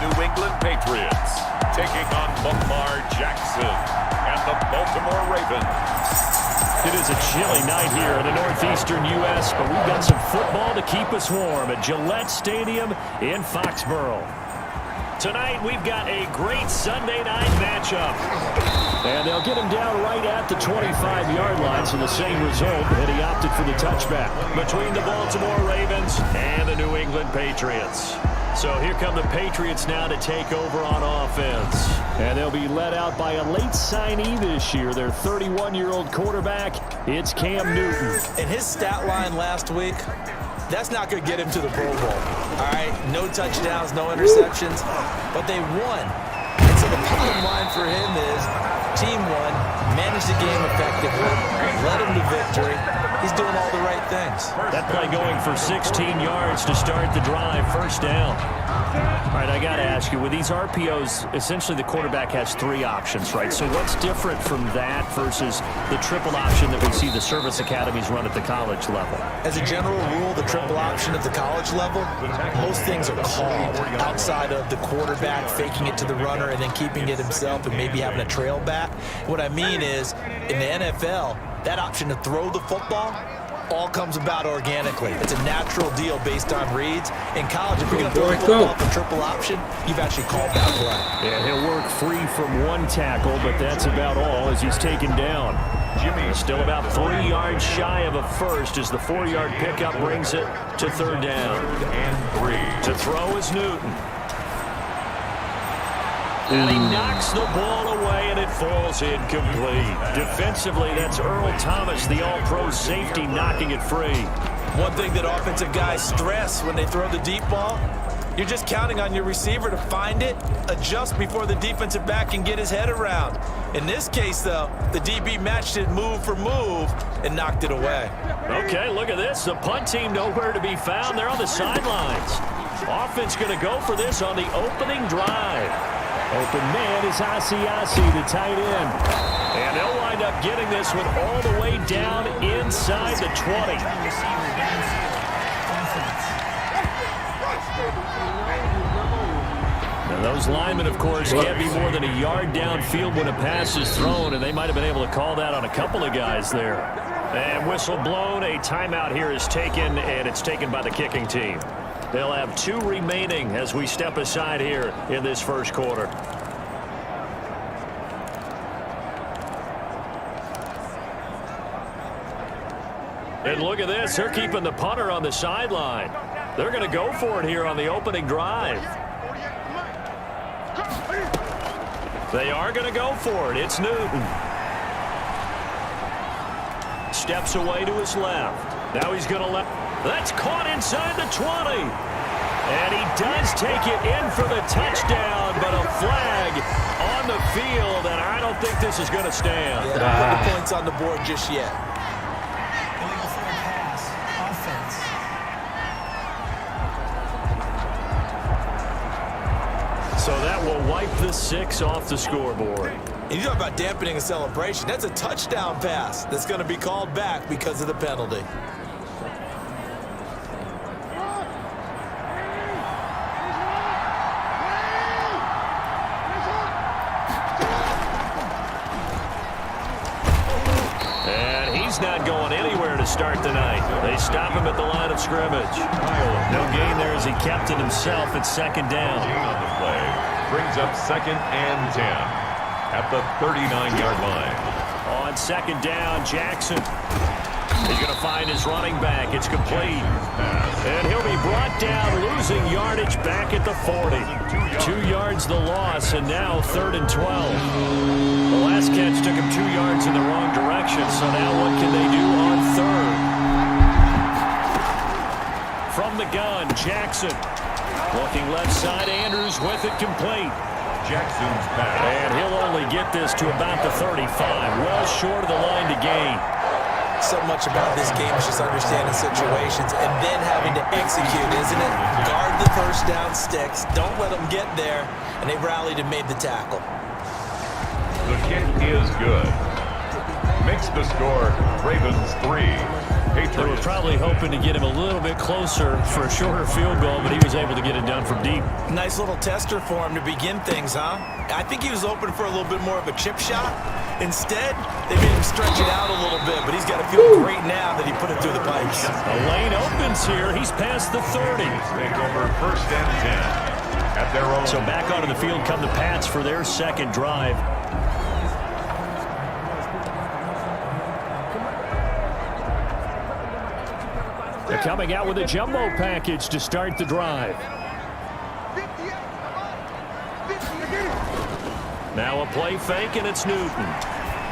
New England Patriots taking on Lamar Jackson and the Baltimore Ravens. It is a chilly night here in the northeastern U.S., but we've got some football to keep us warm at Gillette Stadium in Foxborough. Tonight, we've got a great Sunday night matchup. And they'll get him down right at the 25-yard line, so the same result, and he opted for the touchback between the Baltimore Ravens and the New England Patriots. So here come the Patriots now to take over on offense. And they'll be led out by a late signee this year, their 31-year-old quarterback. It's Cam Newton. And his stat line last week, that's not going to get him to the Pro Bowl. All right, no touchdowns, no interceptions, but they won. And so the bottom line for him is team won, managed the game effectively, led him to victory. He's doing all the right things. That play going for 16 yards to start the drive, first down. All right, I got to ask you, with these RPOs, essentially the quarterback has three options, right? So what's different from that versus the triple option that we see the service academies run at the college level? As a general rule, the triple option at the college level, most things are called outside of the quarterback faking it to the runner and then keeping it himself and maybe having a trail back. What I mean is, in the NFL, that option to throw the football all comes about organically. It's a natural deal based on reads. In college, if you're going to throw the football off a triple option, you've actually called that play. Yeah, he'll work free from one tackle, but that's about all as he's taken down. Jimmy still about 3 yards shy of a first as the 4-yard pickup brings it to third down. And 3. To throw is Newton. And he knocks the ball away, and it falls incomplete. Defensively, that's Earl Thomas, the all-pro safety, knocking it free. One thing that offensive guys stress when they throw the deep ball, you're just counting on your receiver to find it, adjust before the defensive back can get his head around. In this case, though, the DB matched it move for move and knocked it away. Okay, look at this. The punt team nowhere to be found. They're on the sidelines. Offense going to go for this on the opening drive. Open man is Asiasi, the tight end. And they'll wind up getting this one all the way down inside the 20. And those linemen, of course, can't be more than a yard downfield when a pass is thrown, and they might have been able to call that on a couple of guys there. And whistle blown, a timeout here is taken, and it's taken by the kicking team. They'll have 2 remaining as we step aside here in this first quarter. And look at this. They're keeping the punter on the sideline. They're going to go for it here on the opening drive. They are going to go for it. It's Newton. Steps away to his left. Now he's going to let... That's caught inside the 20. And he does take it in for the touchdown, but a flag on the field, and I don't think this is going to stand. Yeah, don't put the points on the board just yet. Illegal for a pass. Offense. So that will wipe the 6 off the scoreboard. And you talk about dampening a celebration. That's a touchdown pass that's going to be called back because of the penalty. Not going anywhere to start the night. They stop him at the line of scrimmage. No gain there as he kept it himself at second down. On the play brings up 2nd and 10 at the 39-yard line. On second down, Jackson. He's going to find his running back. It's complete. And he'll be brought down, losing yardage back at the 40. 2 yards the loss, and now 3rd and 12. The last catch took him 2 yards in the wrong direction, so now what can they do on 3rd? From the gun, Jackson. Looking left side, Andrews with it complete. Jackson's back. And he'll only get this to about the 35, well short of the line to gain. So much about this game is just understanding situations and then having to execute, isn't it? Guard the first down sticks. Don't let them get there. And they rallied and made the tackle. The kick is good. makes the score Ravens 3, Patriots. They were probably hoping to get him a little bit closer for a shorter field goal, but he was able to get it done from deep. Nice little tester for him to begin things, huh? I think he was hoping for a little bit more of a chip shot. Instead, they made him stretch it out a little bit, but he's got to feel great now that he put it through the pipes. A lane opens here. He's past the 30. Take over 1st and 10 at their own. So back onto the field come the Pats for their second drive. They're coming out with a jumbo package to start the drive. Now a play fake, and it's Newton.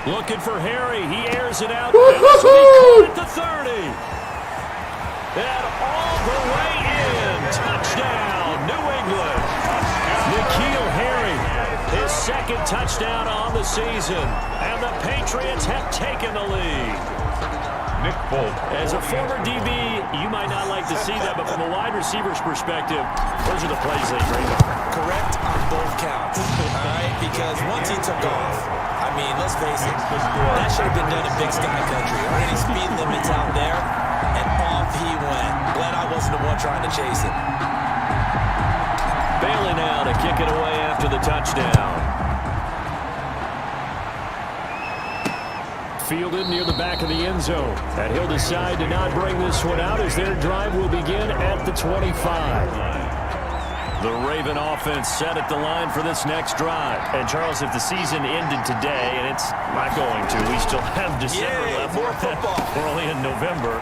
Looking for Harry. He airs it out. At the 30. And all the way in. Touchdown, New England. N'Keal Harry, his second touchdown on the season. And the Patriots have taken the lead. Nick Bolt. As a former DB, you might not like to see that, but from a wide receiver's perspective, those are the plays they dream of. Correct on both counts, all right? Because once he took off, I mean, let's face it, that should have been done in Big Sky Country. Already speed limits out there, and off he went. Glad I wasn't the one trying to chase him. Bailey now to kick it away after the touchdown. Fielded near the back of the end zone. And he'll decide to not bring this one out as their drive will begin at the 25. The Raven offense set at the line for this next drive. And Charles, if the season ended today, and it's not going to, we still have December left. More football. We're only in November.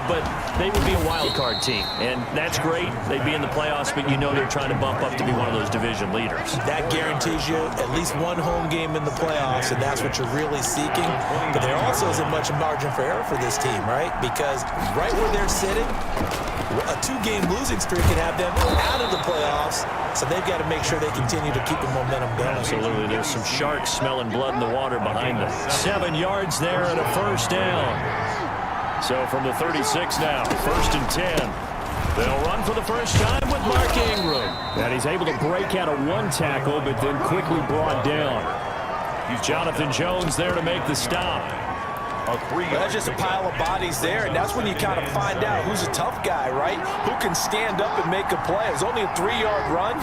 But they would be a wild card team. And that's great. They'd be in the playoffs, but you know they're trying to bump up to be one of those division leaders. That guarantees you at least one home game in the playoffs, and that's what you're really seeking. But there also isn't much margin for error for this team, right? Because right where they're sitting, a 2-game losing streak can have them out of the playoffs, so they've got to make sure they continue to keep the momentum going. Absolutely. There's some sharks smelling blood in the water behind them. 7 yards there and a first down. So from the 36 now, 1st and 10. They'll run for the first time with Mark Ingram. And he's able to break out of one tackle, but then quickly brought down. Jonathan Jones there to make the stop. Well, that's just a pile of bodies there, and that's when you kind of find out who's a tough guy, right? Who can stand up and make a play. It was only a 3-yard run,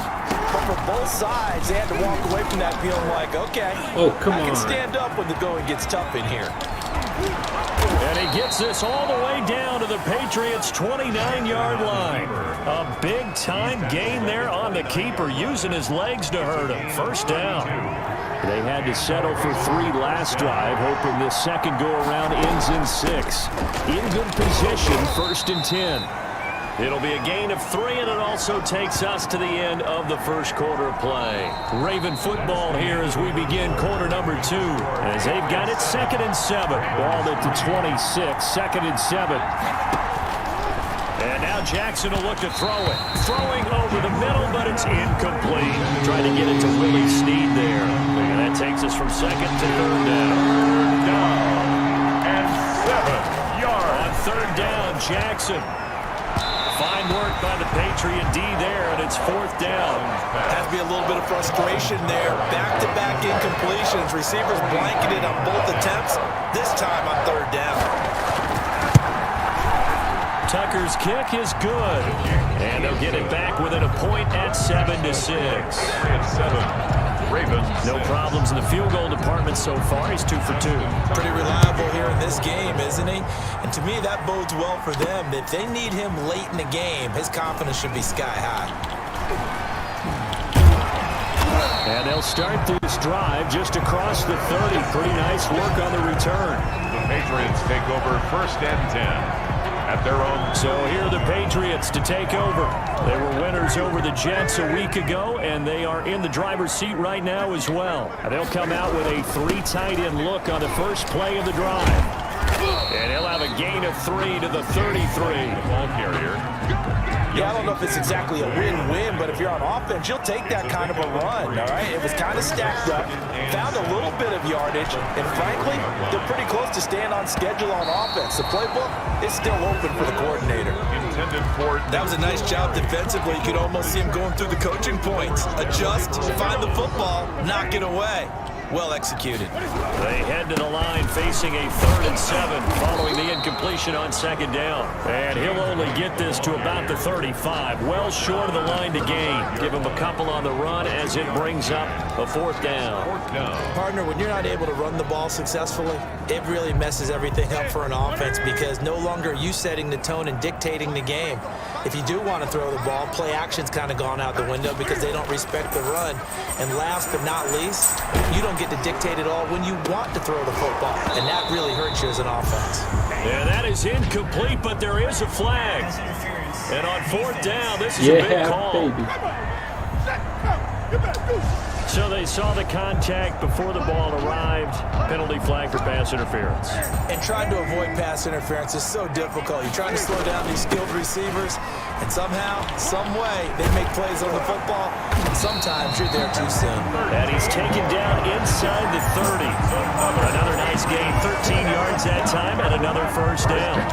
but for both sides, they had to walk away from that feeling like, okay, I can stand up when the going gets tough in here. And he gets this all the way down to the Patriots' 29-yard line. A big-time gain there on the keeper, using his legs to hurt him. First down. They had to settle for 3 last drive, hoping this second go-around ends in 6. In good position, 1st and 10. It'll be a gain of 3, and it also takes us to the end of the first quarter of play. Raven football here as we begin quarter number 2. As they've got it 2nd and 7. Balled at the 26, 2nd and 7. And now Jackson will look to throw it. Throwing over the middle, but it's incomplete. Trying to get it to Willie Snead there. And that takes us from 2nd to 3rd down. And 7 yards. On 3rd down, Jackson. Fine work by the Patriot D there, and it's 4th down. Has to be a little bit of frustration there. Back-to-back incompletions. Receivers blanketed on both attempts, this time on 3rd down. Tucker's kick is good. And they'll get it back within a point at 7-6. 7. Ravens. No problems in the field goal department so far. He's 2 for 2. Pretty reliable here in this game, isn't he? And to me, that bodes well for them. If they need him late in the game, his confidence should be sky high. And they'll start this drive just across the 30. Pretty nice work on the return. The Patriots take over 1st and 10. At their own. So here are the Patriots to take over. They were winners over the Jets a week ago, and they are in the driver's seat right now as well. And they'll come out with a 3 tight end look on the first play of the drive. And he'll have a gain of 3 to the 33. Ball carrier. Yeah, I don't know if it's exactly a win-win, but if you're on offense, you'll take that kind of a run, all right? It was kind of stacked up, found a little bit of yardage, and frankly, they're pretty close to staying on schedule on offense. The playbook is still open for the coordinator. Intended for. That was a nice job defensively. You could almost see him going through the coaching points. Adjust, find the football, knock it away. Well executed. They head to the line facing a 3rd and 7 following the incompletion on 2nd down. And he'll only get this to about the 35. Well short of the line to gain. Give him a couple on the run as it brings up a 4th down. Partner, when you're not able to run the ball successfully, it really messes everything up for an offense because no longer are you setting the tone and dictating the game. If you do want to throw the ball, play action's kind of gone out the window because they don't respect the run. And last but not least, you don't get to dictate it all when you want to throw the football. And that really hurts you as an offense. Yeah, that is incomplete, but there is a flag. And on 4th down, this is a big call. Baby. So they saw the contact before the ball arrived. Penalty flag for pass interference. And trying to avoid pass interference is so difficult. You're trying to slow down these skilled receivers, and somehow, some way, they make plays on the football. And sometimes you're there too soon. And he's taken down inside the 30. Another nice gain, 13 yards that time, and another 1st down.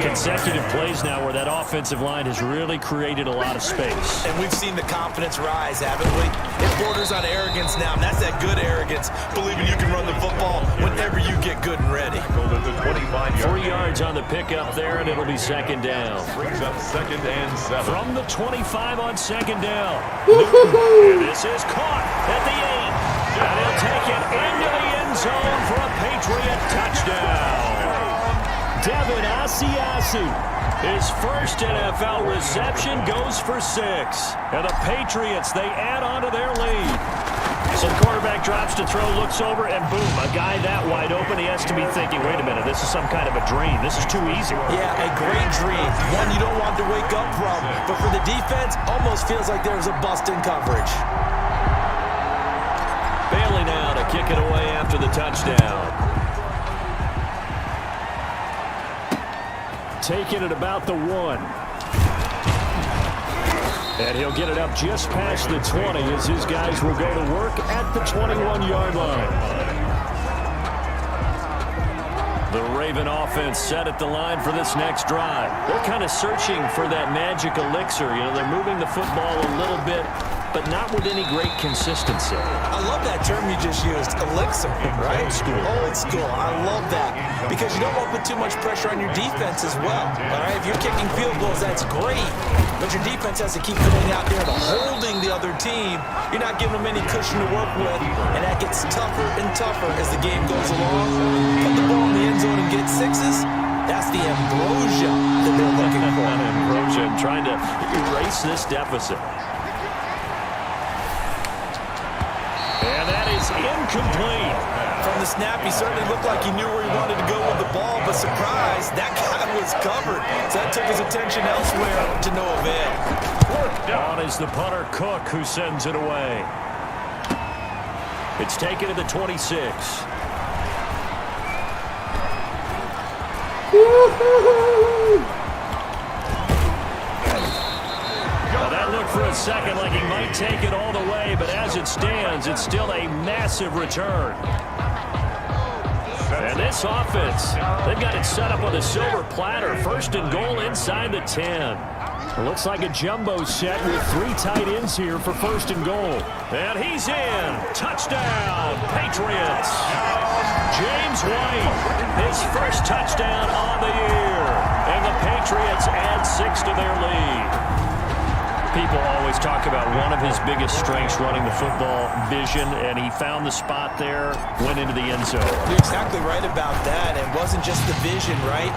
Consecutive plays now where that offensive line has really created a lot of space. And we've seen the confidence rise, haven't we? It borders on arrogance now, and that's that good arrogance, believing you can run the football whenever you get good and ready. 3 yards on the pickup there, and it'll be 2nd down. Brings up 2nd and 7. From the 25 on 2nd down. And this is caught at the 8. And he'll take it into the end zone for a Patriot touchdown. Devin Asiasi, his first NFL reception, goes for 6. And the Patriots, they add on to their lead. So the quarterback drops to throw, looks over, and boom, a guy that wide open. He has to be thinking, wait a minute, this is some kind of a dream. This is too easy. Yeah, a great dream. One you don't want to wake up from. But for the defense, almost feels like there's a bust in coverage. Bailey now to kick it away after the touchdown. Taking it about the 1. And he'll get it up just past the 20 as his guys will go to work at the 21-yard line. The Raven offense set at the line for this next drive. They're kind of searching for that magic elixir. You know, they're moving the football a little bit, but not with any great consistency. I love that term you just used, elixir, right? Old school. Old school. I love that because you don't want to put too much pressure on your defense as well. All right, if you're kicking field goals, that's great, but your defense has to keep going out there and holding the other team. You're not giving them any cushion to work with, and that gets tougher and tougher as the game goes along. Put the ball in the end zone and get 6s. That's the ambrosia that they're looking for. Ambrosia trying to erase this deficit. And that is incomplete. From the snap, he certainly looked like he knew where he wanted to go with the ball, but surprise, that guy was covered. So that took his attention elsewhere to no avail. On is the punter Cook, who sends it away. It's taken to the 26. Well, that looked for a second like he might take it all the way, but as it stands, it's still a massive return. And this offense, they've got it set up on the silver platter. 1st and goal inside the 10. It looks like a jumbo set with 3 tight ends here for 1st and goal. And he's in. Touchdown, Patriots. James White, his first touchdown on the year. And the Patriots add 6 to their lead. People always talk about one of his biggest strengths running the football, vision, and he found the spot there, went into the end zone. You're exactly right about that. It wasn't just the vision, right?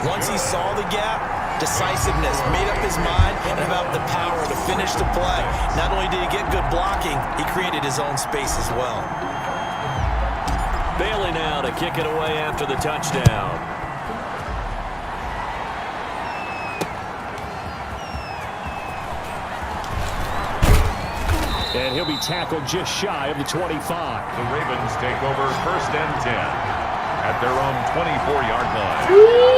Once he saw the gap, decisiveness, made up his mind, and about the power to finish the play. Not only did he get good blocking, he created his own space as well. Bailey now to kick it away after the touchdown. And he'll be tackled just shy of the 25. The Ravens take over 1st and 10. at their own 24-yard line.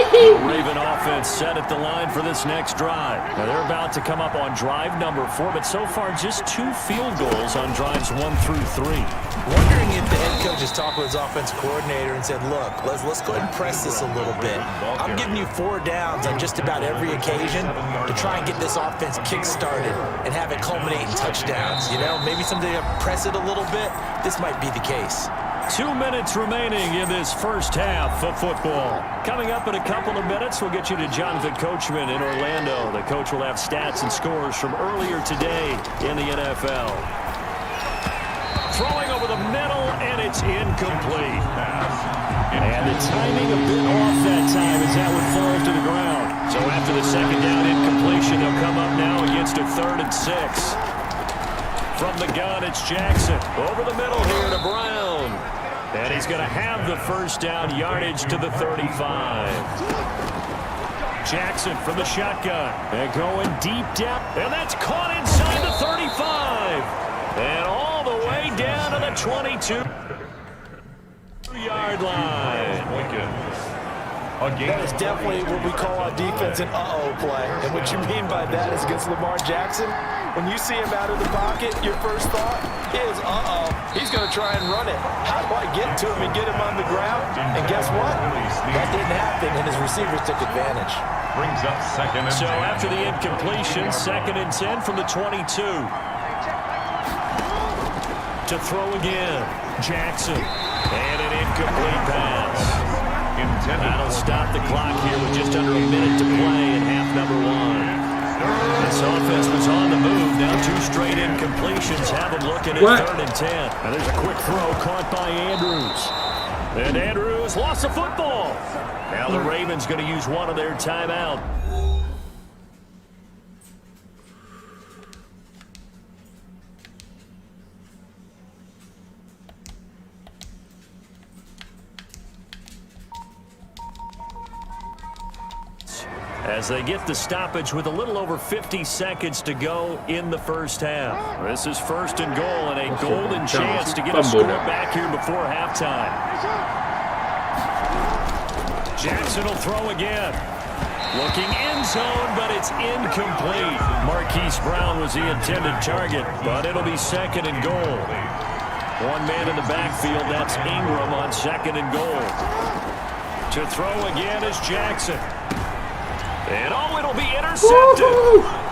The Raven offense set at the line for this next drive. Now they're about to come up on drive number 4, but so far just 2 field goals on drives 1 through 3. Wondering if the head coach has talked with his offensive coordinator and said, look, let's go ahead and press this a little bit. I'm giving you 4 downs on just about every occasion to try and get this offense kick-started and have it culminate in touchdowns. You know, maybe someday to press it a little bit. This might be the case. 2 minutes remaining in this first half of football. Coming up in a couple of minutes, we'll get you to Jonathan Coachman in Orlando. The coach will have stats and scores from earlier today in the NFL. Throwing over the middle, and it's incomplete. And the timing a bit off that time as that one falls to the ground. So after the second down incompletion, they'll come up now against a 3rd and 6. From the gun, it's Jackson. Over the middle here to Brown. And he's going to have the first down, yardage to the 35. Jackson from the shotgun. And going deep down. And that's caught inside the 35. And all the way down to the 22-yard line. That is definitely what we call our defense an uh-oh play. And what you mean by that is against Lamar Jackson, when you see him out of the pocket, your first thought is, uh-oh, he's going to try and run it. How do I get to him and get him on the ground? And guess what? That didn't happen, and his receivers took advantage. Brings up 2nd and 10. So after the incompletion, 2nd and 10 from the 22. To throw again, Jackson. And an incomplete pass. That'll stop the clock here with just under a minute to play in half number 1. This offense was on the move. Now 2 straight incompletions have them looking at 3rd and 10. And there's a quick throw caught by Andrews. And Andrews lost the football. Now the Ravens going to use one of their timeout. As they get the stoppage with a little over 50 seconds to go in the first half. This is 1st and goal and a golden chance to get a score back here before halftime. Jackson will throw again. Looking end zone, but it's incomplete. Marquise Brown was the intended target, but it'll be 2nd and goal. One man in the backfield, that's Ingram on 2nd and goal. To throw again is Jackson. And it'll be intercepted.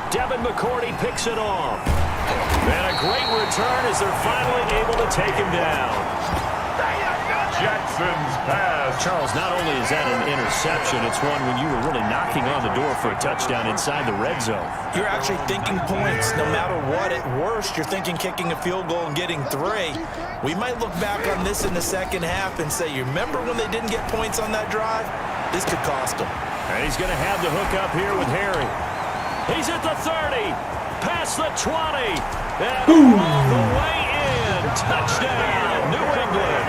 Devin McCourty picks it off. And a great return as they're finally able to take him down. Jackson's pass. Charles, not only is that an interception, it's one when you were really knocking on the door for a touchdown inside the red zone. You're actually thinking points. No matter what, at worst, you're thinking kicking a field goal and getting 3. We might look back on this in the second half and say, you remember when they didn't get points on that drive? This could cost them. And he's going to have the hook up here with Harry. He's at the 30, past the 20, and all the way in. Touchdown, New England.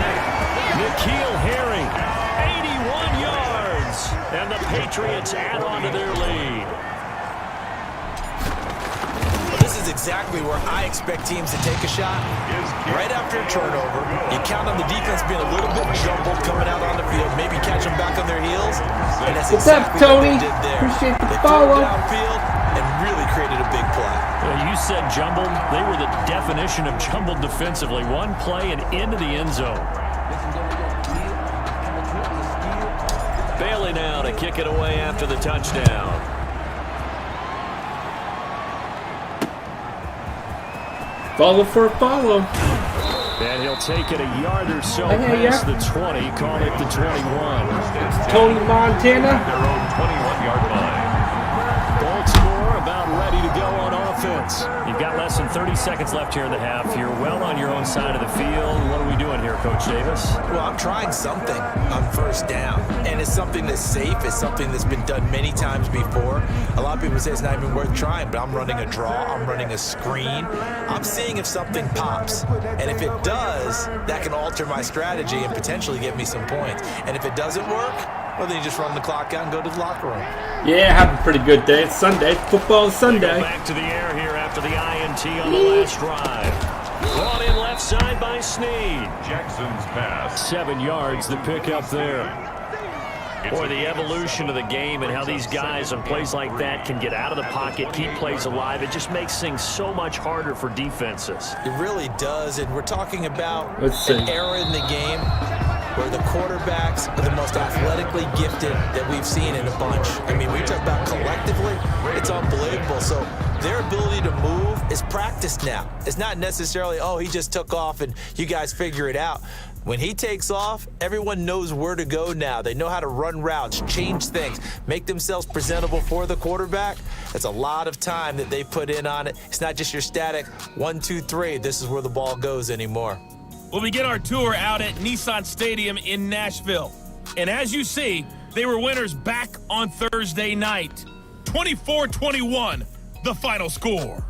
N'Keal Harry, 81 yards, and the Patriots add on to their lead. This is exactly where I expect teams to take a shot. Right after a turnover, you count on the defense being a little bit jumbled coming out on the field, maybe catch them back on their heels, and that's exactly what they did there. Appreciate the they follow. threw it downfield and really created a big play. You said jumbled. They were the definition of jumbled defensively. One play and into the end zone. Bailey now to kick it away after the touchdown. Follow for a follow. And he'll take it a yard or so past the 20, call it the 21. Tony Montana. Their own 21-yard line. Baltimore about ready to go on offense. You've got less than 30 seconds left here in the half. You're well on your own side of the field. What are we doing here, Coach Davis? Well, I'm trying something on 1st down, and it's something that's safe. It's something that's been done many times before. A lot of people say it's not even worth trying, but I'm running a draw. I'm running a screen. I'm seeing if something pops, and if it does, that can alter my strategy and potentially get me some points. And if it doesn't work, well, then you just run the clock out and go to the locker room. Yeah, have a pretty good day. It's Sunday. Football is Sunday. Back to the air here after the INT on the last drive. Brought in left side by Snead. Jackson's pass. 7 yards the pick up there. Or the evolution of the game and how these guys on plays like that can get out of the pocket, keep plays alive. It just makes things so much harder for defenses. It really does, and we're talking about Let's an see. era in the game where the quarterbacks are the most athletically gifted that we've seen in a bunch. I mean, we talk about collectively, it's unbelievable. So their ability to move is practiced now. It's not necessarily, oh, he just took off and you guys figure it out. When he takes off, everyone knows where to go now. They know how to run routes, change things, make themselves presentable for the quarterback. It's a lot of time that they put in on it. It's not just your static 1, 2, 3. This is where the ball goes anymore. We'll begin our tour out at Nissan Stadium in Nashville. And as you see, they were winners back on Thursday night. 24-21, the final score.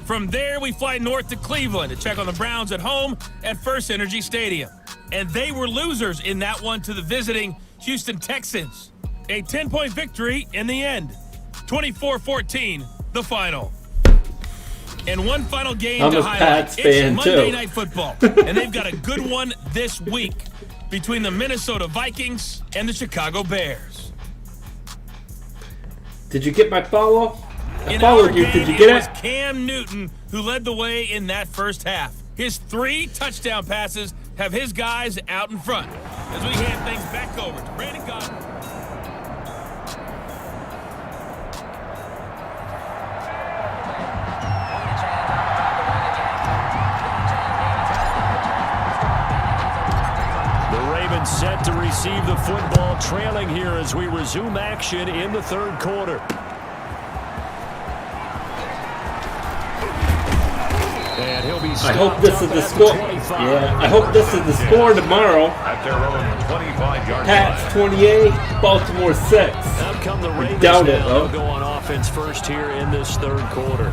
From there, we fly north to Cleveland to check on the Browns at home at First Energy Stadium. And they were losers in that one to the visiting Houston Texans. A 10-point victory in the end. 24-14, the final. And one final game I'm to a highlight. Pats It's fan, Monday too. Night Football, and they've got a good one this week between the Minnesota Vikings and the Chicago Bears. Did you get my follow? I In our followed you. game, Did you get it was it? Cam Newton who led the way in that first half. His 3 touchdown passes have his guys out in front. As we hand things back over to Brandon Godden. The Ravens set to receive the football, trailing here as we resume action in the third quarter. And he'll be I hope this is the score. Yeah, I hope this is the score tomorrow. At their own 25-yard Pats line. 28, Baltimore 6. Out come the Ravens doubt it, now. though. They'll go on offense first here in this third quarter.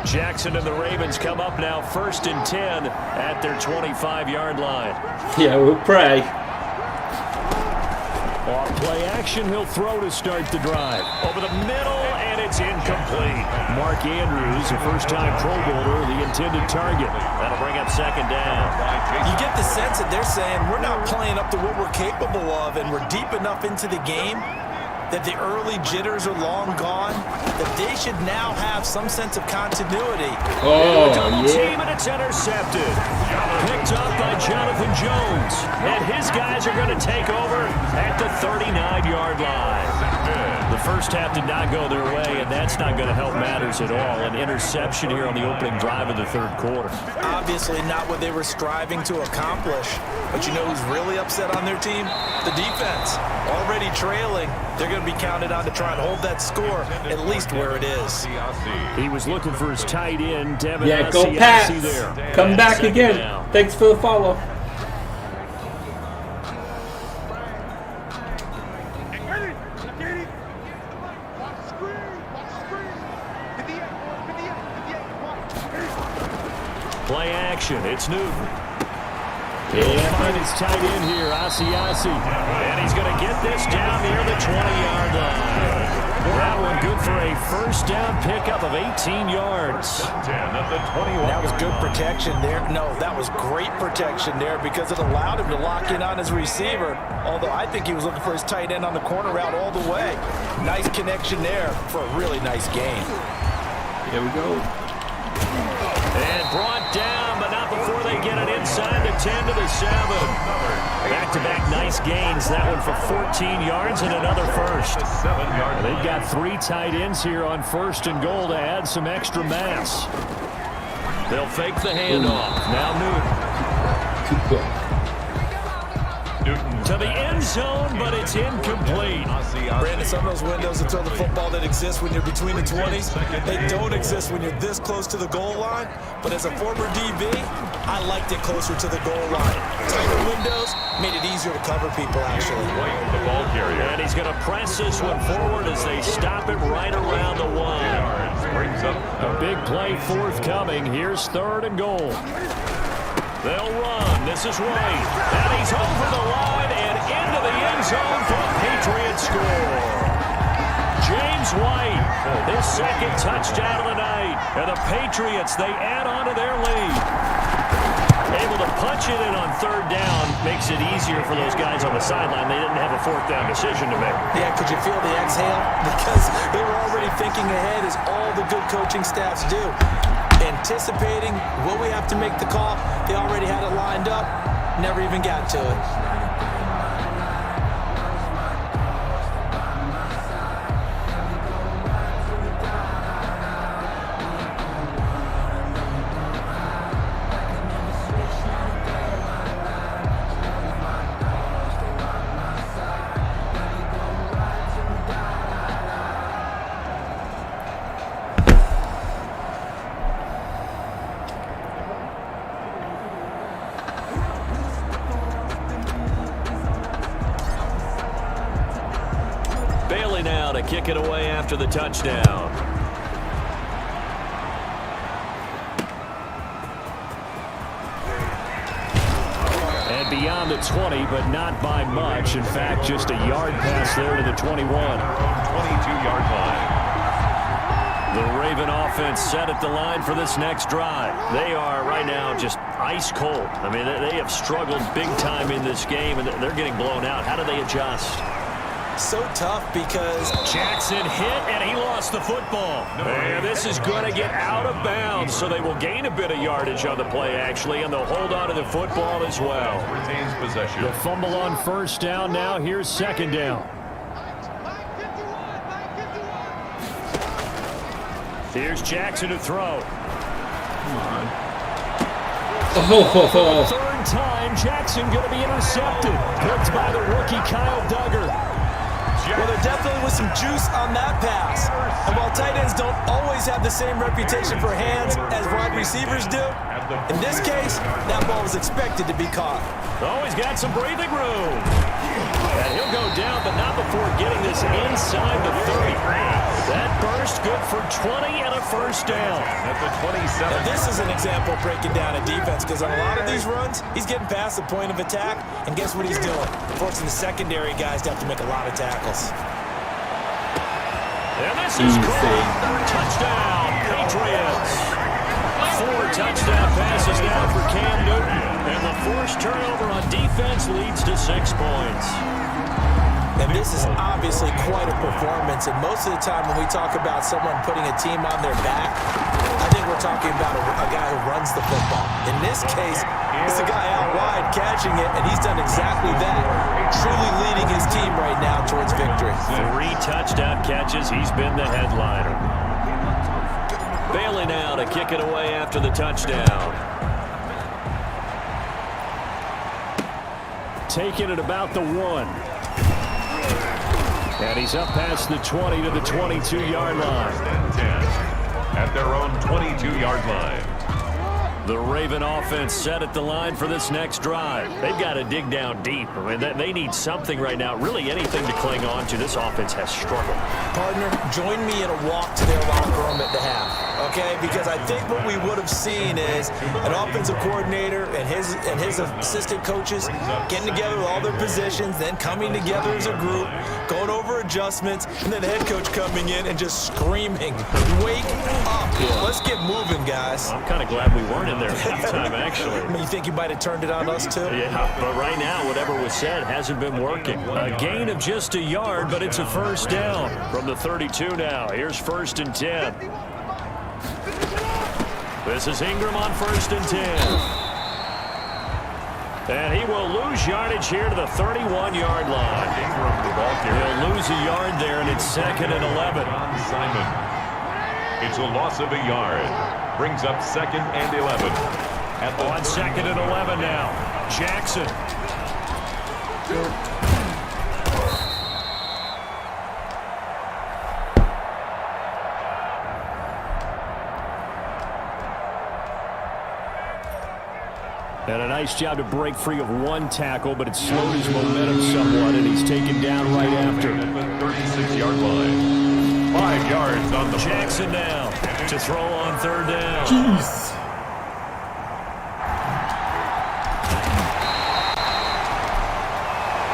Jackson and the Ravens come up now 1st and 10 at their 25-yard line. Yeah, we'll pray. Off play action, he'll throw to start the drive. Over the middle, and it's incomplete. Mark Andrews, a first-time Pro Bowler, the intended target. That'll bring up 2nd down. You get the sense that they're saying we're not playing up to what we're capable of, and we're deep enough into the game that the early jitters are long gone, that they should now have some sense of continuity. Oh, Double team, yeah. and it's intercepted. Picked up by Jonathan Jones. And his guys are going to take over at the 39-yard line. The first half did not go their way, and that's not going to help matters at all. An interception here on the opening drive of the third quarter. Obviously not what they were striving to accomplish. But you know who's really upset on their team? The defense. Already trailing. They're going to be counted on to try and hold that score at least where it is. He was looking for his tight end, Devin Yeah, go Asiasi Pats. there. Come back 2nd again. down. Thanks for the follow. Play action. It's Newton. And find his tight end here, Asiasi. And he's going to get this down near the 20-yard line. That one good for a first down pickup of 18 yards. 10 at the 21. That was good protection there. No, that was great protection there because it allowed him to lock in on his receiver. Although I think he was looking for his tight end on the corner route all the way. Nice connection there for a really nice gain. Here we go. And brought down, but not before they get it inside the 10 to the 7. Back-to-back nice gains. That one for 14 yards and another first. They've got 3 tight ends here on 1st and goal to add some extra mass. They'll fake the handoff. Now Newton. Too quick. Newton To the end zone, but it's incomplete. Brandon, some of those windows to throw the football that exist when you're between the 20s, they don't exist when you're this close to the goal line. But as a former DB, I liked it closer to the goal line. Tighter windows made it easier to cover people, actually. the ball carrier. And he's going to press this one forward as they stop it right around the 1. Brings up A big play forthcoming. Here's 3rd and goal. They'll run. This is White. And he's over the line and into the end zone for a Patriots His second touchdown of the night. And the Patriots, they add on to their lead. Able to punch it in on third down makes it easier for those guys on the sideline. They didn't have a fourth down decision to make. Yeah, could you feel the exhale? Because they were already thinking ahead, as all the good coaching staffs do. Anticipating, will we have to make the call? They already had it lined up, never even got to it. Now to kick it away after the touchdown. And beyond the 20, but not by much. In fact, just a yard pass there to the 21. 22-yard line. The Raven offense set at the line for this next drive. They are right now just ice cold. I mean, they have struggled big time in this game, and they're getting blown out. How do they adjust? So tough because Jackson hit, and he lost the football. And this is going to get out of bounds, so they will gain a bit of yardage on the play, actually, and they'll hold on to the football as well. Retains possession. The fumble on first down now. Here's second down. Here's Jackson to throw. Come on. Oh. Third time, Jackson going to be intercepted. Picked by the rookie Kyle Duggar. well, there definitely was some juice on that pass. And while tight ends don't always have the same reputation for hands as wide receivers do, in this case, that ball was expected to be caught. Oh, he's got some breathing room. And he'll go down, but not before getting this inside the 30. That burst good for 20 and a first down. At the 27. Now, this is an example of breaking down a defense, because on a lot of these runs, he's getting past the point of attack, and guess what he's doing? Forcing the secondary guys to have to make a lot of tackles. And this is called touchdown, Patriots. 4 touchdown passes now for Cam Newton. And the forced turnover on defense leads to 6 points. And this is obviously quite a performance. And most of the time when we talk about someone putting a team on their back, I think we're talking about a guy who runs the football. In this case, it's the guy out wide catching it, and he's done exactly that, truly leading his team right now towards victory. 3 touchdown catches. He's been the headliner. Bailey now to kick it away after the touchdown. Taking it about the 1. And he's up past the 20 to the 22-yard line. At their own 22-yard line. The Raven offense set at the line for this next drive. They've got to dig down deep. I mean, they need something right now, really anything to cling on to. This offense has struggled. Partner, join me in a walk to their locker room at the half. Okay, because I think what we would have seen is an offensive coordinator and his assistant coaches getting together with all their positions, then coming together as a group, going over adjustments, and then the head coach coming in and just screaming, "Wake up! Let's get moving, guys." I'm kind of glad we weren't in there at halftime, actually. You think you might have turned it on us too? Yeah, but right now, whatever was said hasn't been working. A gain of just a yard, but it's a first down from the 32 now. Here's 1st and 10. This is Ingram on 1st and 10. And he will lose yardage here to the 31-yard line. Ingram, the ball carrier. He'll lose a yard there, and it's 2nd and 11. Simon. It's a loss of a yard. Brings up 2nd and 11. At the On 2nd and 11 now. Jackson. And a nice job to break free of 1 tackle, but it slowed his momentum somewhat, and he's taken down right after. At the 36-yard line. 5 yards on the Jackson now to throw on 3rd down. Jeez.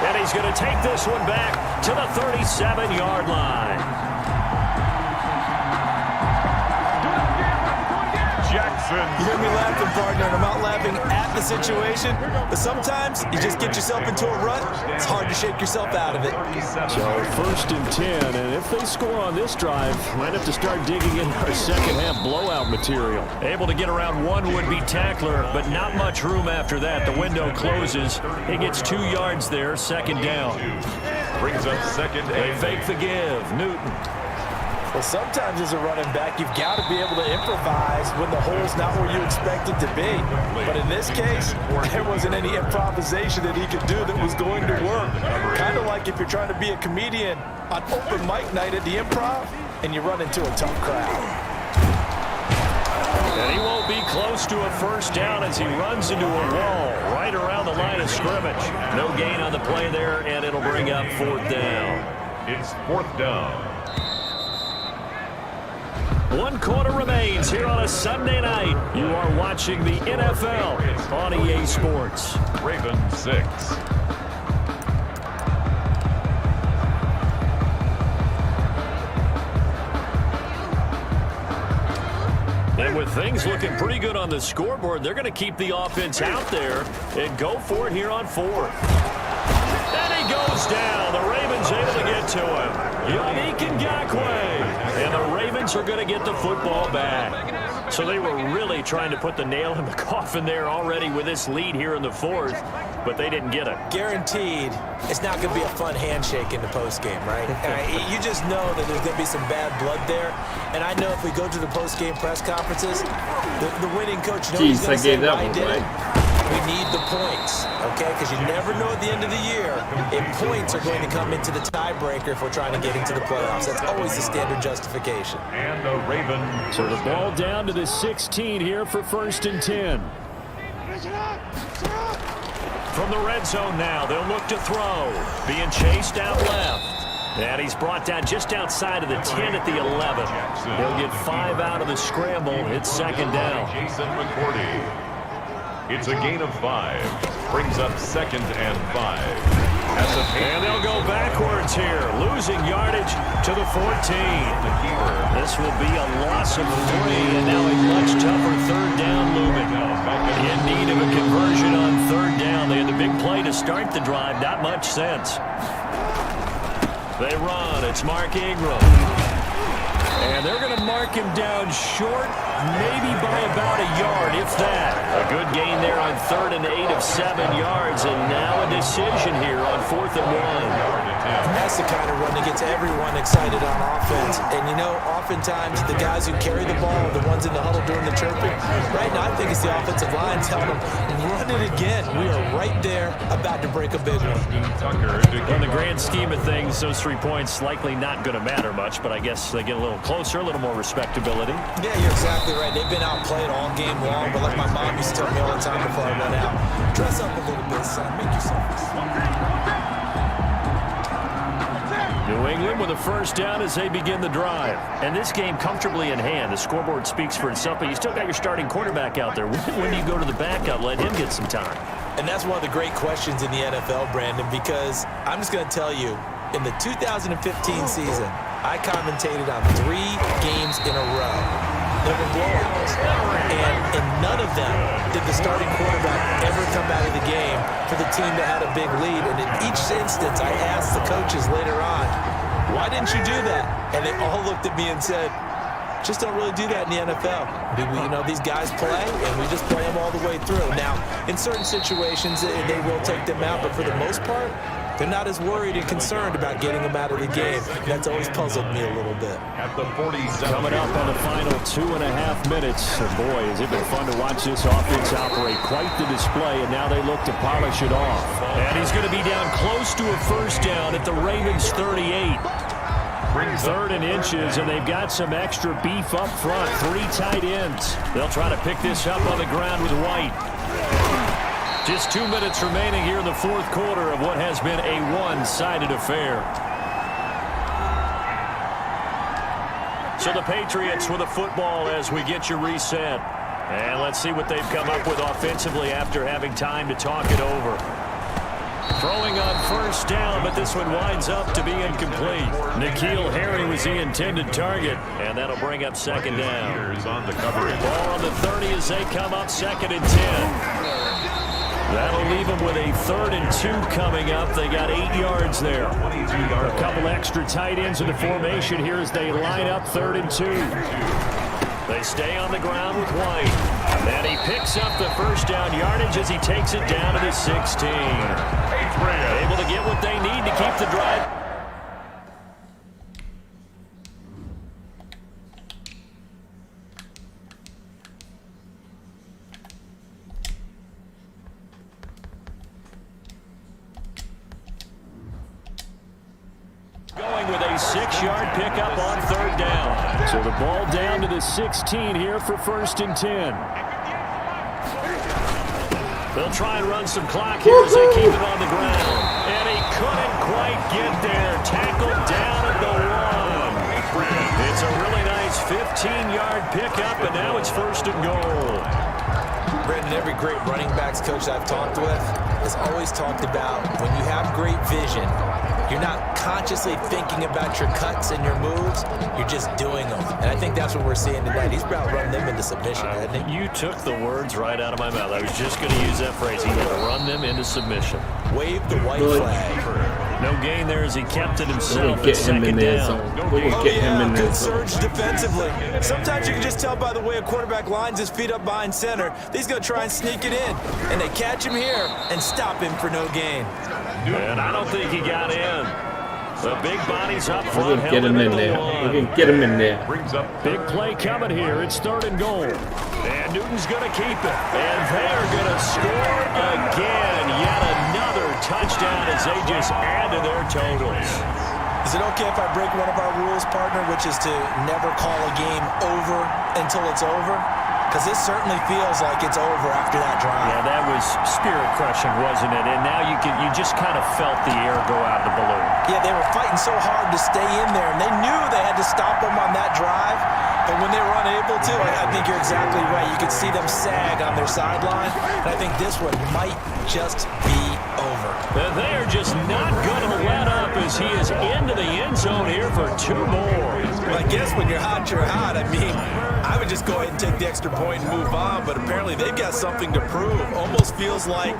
And he's going to take this one back to the 37-yard line. Jackson. You hear me laughing, partner, and I'm not laughing at the situation, but sometimes you just get yourself into a rut. It's hard to shake yourself out of it. So 1st and 10, and if they score on this drive, might have to start digging in our second-half blowout material. Able to get around one would-be tackler, but not much room after that. The window closes. He gets 2 yards there, 2nd down. Brings up 2nd They and fake the give. Newton. Well, sometimes as a running back, you've got to be able to improvise when the hole's not where you expect it to be. But in this case, there wasn't any improvisation that he could do that was going to work. Kind of like if you're trying to be a comedian on open mic night at the Improv and you run into a tough crowd. And he won't be close to a 1st down as he runs into a wall right around the line of scrimmage. No gain on the play there, and it'll bring up 4th down. it's 4th down. 1 quarter remains here on a Sunday night. You are watching the NFL on EA Sports. Ravens 6. And with things looking pretty good on the scoreboard, they're going to keep the offense out there and go for it here on 4th. And he goes down. The Ravens able to get to him. Yannick Ngakoue. And the Ravens are going to get the football back. So they were really trying to put the nail in the coffin there already with this lead here in the 4th, but they didn't get it. Guaranteed, it's not going to be a fun handshake in the postgame, right? You just know that there's going to be some bad blood there. And I know if we go to the postgame press conferences, the winning coach, you know he's going to say, why did it? We need the points, okay? Because you never know at the end of the year if points are going to come into the tiebreaker if we're trying to get into the playoffs. That's always the standard justification. And the Ravens. So the ball down to the 16 here for 1st and 10. From the red zone now, they'll look to throw. Being chased out left. And he's brought down just outside of the 10 at the 11. He'll get 5 out of the scramble. It's 2nd down. Jason McCourty. It's a gain of 5. Brings up 2nd and 5. And they'll go backwards here. Losing yardage to the 14. This will be a loss of 3, and now a much tougher 3rd down looming. In need of a conversion on 3rd down. They had the big play to start the drive. Not much sense. They run. It's Mark Ingram. And they're going to mark him down short, maybe by about a yard, if that. A good gain there on 3rd and 8 of 7 yards, and now a decision here on 4th and 1. That's the kind of run that gets everyone excited on offense. And, you know, oftentimes the guys who carry the ball are the ones in the huddle doing the chirping. Right now, I think it's the offensive line telling them, run it again. We are right there about to break a big one. In the grand scheme of things, those 3 points likely not going to matter much, but I guess they get a little closer, a little more respectability. Yeah, you're exactly right. They've been outplayed all game long, but like my mom used to tell me all the time before I went out, dress up a little bit, son. Make yourself New England with a 1st down as they begin the drive. And this game comfortably in hand. The scoreboard speaks for itself, but you still got your starting quarterback out there. When do you go to the backup, let him get some time? And that's one of the great questions in the NFL, Brandon, because I'm just going to tell you, in the 2015 season, I commentated on 3 games in a row. There were blowouts. And in none of them did the starting quarterback ever come out of the game for the team that had a big lead. And in each instance, I asked the coaches later on, why didn't you do that? And they all looked at me and said, just don't really do that in the NFL. You know, these guys play, and we just play them all the way through. Now, in certain situations, they will take them out, but for the most part, they're not as worried and concerned about getting them out of the game. That's always puzzled me a little bit. At the 47. Coming up on the final 2.5 minutes. And boy, has it been fun to watch this offense operate. Quite the display, and now they look to polish it off. And he's going to be down close to a 1st down at the Ravens 38. 3rd and inches, and they've got some extra beef up front. 3 tight ends. They'll try to pick this up on the ground with White. Just 2 minutes remaining here in the 4th quarter of what has been a one-sided affair. So the Patriots with a football as we get you reset. And let's see what they've come up with offensively after having time to talk it over. Throwing on first down, but this one winds up to be incomplete. N'Keal Harry was the intended target, and that'll bring up second down. On the coverage. Ball on the 30 as they come up 2nd and 10. That'll leave them with a 3rd and 2 coming up. They got 8 yards there. A couple extra tight ends in the formation here as they line up 3rd and 2. They stay on the ground with White. And he picks up the first down yardage as he takes it down to the 16. Able to get what they need to keep the drive. Going with a 6-yard pickup on 3rd down. So the ball down to the 16 here for 1st and 10. They'll try and run some clock here as they keep it on the ground. And he couldn't quite get there. Tackled down at the 1. It's a really nice 15-yard pickup, and now it's 1st and goal. Brandon, every great running backs coach I've talked with has always talked about when you have great vision, you're not consciously thinking about your cuts and your moves. You're just doing them. And I think that's what we're seeing tonight. He's about to run them into submission, hasn't he? You took the words right out of my mouth. I was just going to use that phrase. He's going to run them into submission. Wave the white flag. No gain there as he kept it himself. Get him in there. Good surge defensively. Sometimes you can just tell by the way a quarterback lines his feet up behind center. He's going to try and sneak it in. And they catch him here and stop him for no gain. And I don't think he got in. The big body's up front. We can get him in there. We can get him in there. Big play coming here. It's 3rd and goal. And Newton's going to keep it. And they are going to score again. Yet another touchdown as they just add to their totals. Is it okay if I break one of our rules, partner, which is to never call a game over until it's over? Because this certainly feels like it's over after that drive. Yeah, that was spirit-crushing, wasn't it? And now you just kind of felt the air go out of the balloon. Yeah, they were fighting so hard to stay in there, and they knew they had to stop them on that drive. But when they were unable to, I think you're exactly right. You could see them sag on their sideline. And I think this one might just be over. And they are just not going to let up as he is into the end zone here for 2 more. Well, I guess when you're hot, you're hot. I mean, I would just go ahead and take the extra point and move on, but apparently they've got something to prove. Almost feels like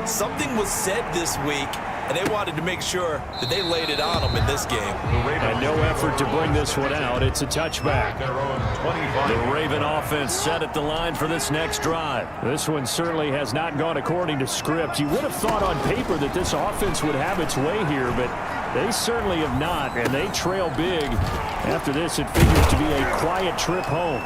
something was said this week, and they wanted to make sure that they laid it on them in this game. And no effort to bring this one out. It's a touchback. The Raven offense set at the line for this next drive. This one certainly has not gone according to script. You would have thought on paper that this offense would have its way here, but they certainly have not, and they trail big. After this, it figures to be a quiet trip home.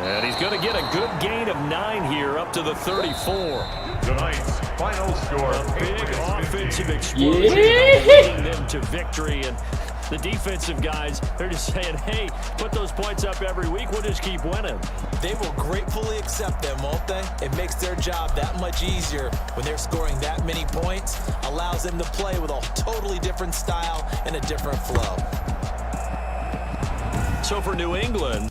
And he's going to get a good gain of 9 here up to the 34. Tonight's final score. A big offensive explosion leading them to victory. And the defensive guys, they're just saying, hey, put those points up every week. We'll just keep winning. They will gratefully accept them, won't they? It makes their job that much easier when they're scoring that many points. Allows them to play with a totally different style and a different flow. So for New England,